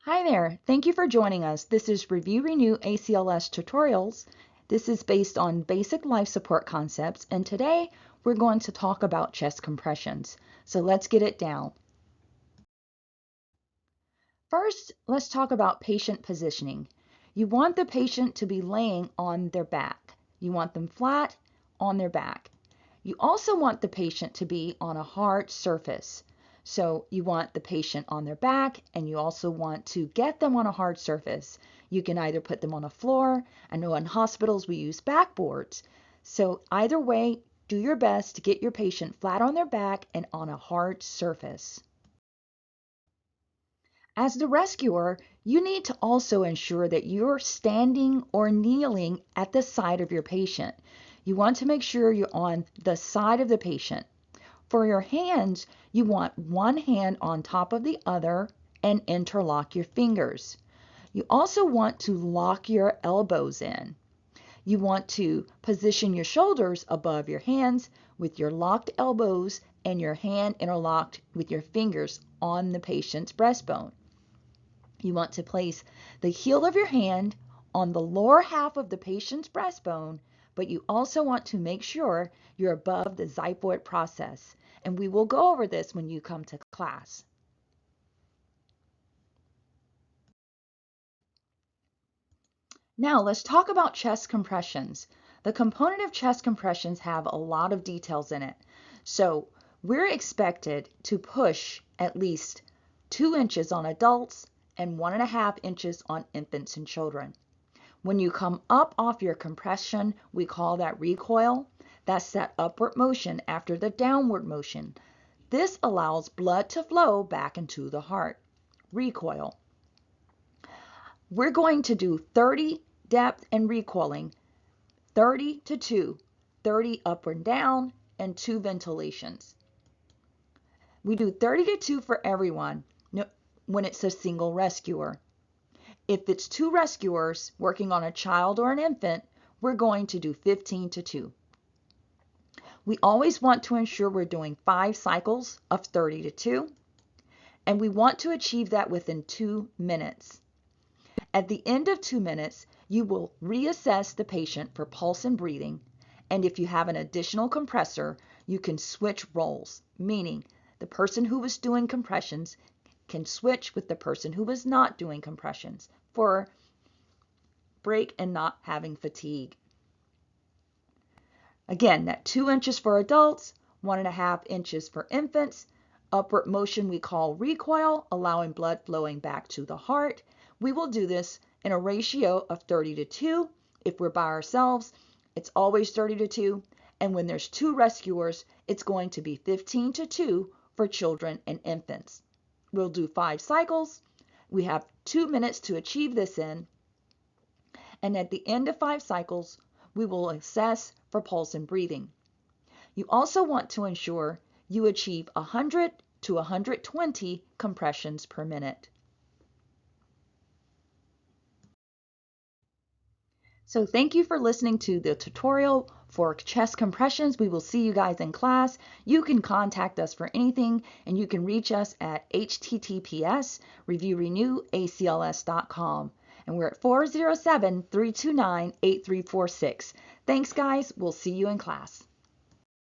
Hi there, thank you for joining us. This is Review Renew ACLS Tutorials. This is based on basic life support concepts, and today we're going to talk about chest compressions. So let's get it down. First, let's talk about patient positioning. You want the patient to be laying on their back. You want them flat on their back. You also want the patient to be on a hard surface. So you want the patient on their back, and you also want to get them on a hard surface. You can either put them on a floor. I know in hospitals we use backboards. So either way, do your best to get your patient flat on their back and on a hard surface. As the rescuer, you need to also ensure that you're standing or kneeling at the side of your patient. You want to make sure you're on the side of the patient. For your hands, you want one hand on top of the other and interlock your fingers. You also want to lock your elbows in. You want to position your shoulders above your hands with your locked elbows and your hand interlocked with your fingers on the patient's breastbone. You want to place the heel of your hand on the lower half of the patient's breastbone, but you also want to make sure you're above the xiphoid process. And we will go over this when you come to class. Now let's talk about chest compressions. The component of chest compressions have a lot of details in it. So we're expected to push at least 2 inches on adults and 1.5 inches on infants and children. When you come up off your compression, we call that recoil. That's that upward motion after the downward motion. This allows blood to flow back into the heart. Recoil. We're going to do 30 depth and recoiling, 30 to 2, 30 up and down, and 2 ventilations. We do 30 to 2 for everyone when it's a single rescuer. If it's 2 rescuers working on a child or an infant, we're going to do 15 to 2. We always want to ensure we're doing 5 cycles of 30 to 2, and we want to achieve that within 2 minutes. At the end of 2 minutes, you will reassess the patient for pulse and breathing, and if you have an additional compressor, you can switch roles, meaning the person who was doing compressions can switch with the person who was not doing compressions for break and not having fatigue. Again, that 2 inches for adults, 1.5 inches for infants. Upward motion we call recoil, allowing blood flowing back to the heart. We will do this in a ratio of 30 to 2. If we're by ourselves, it's always 30 to 2. And when there's 2 rescuers, it's going to be 15 to 2 for children and infants. We'll do 5 cycles. We have 2 minutes to achieve this in. And at the end of 5 cycles, we will assess for pulse and breathing. You also want to ensure you achieve 100 to 120 compressions per minute. So thank you for listening to the tutorial for chest compressions. We will see you guys in class. You can contact us for anything, and you can reach us at https://reviewrenewacls.com. And we're at 407-329-8346. Thanks, guys. We'll see you in class.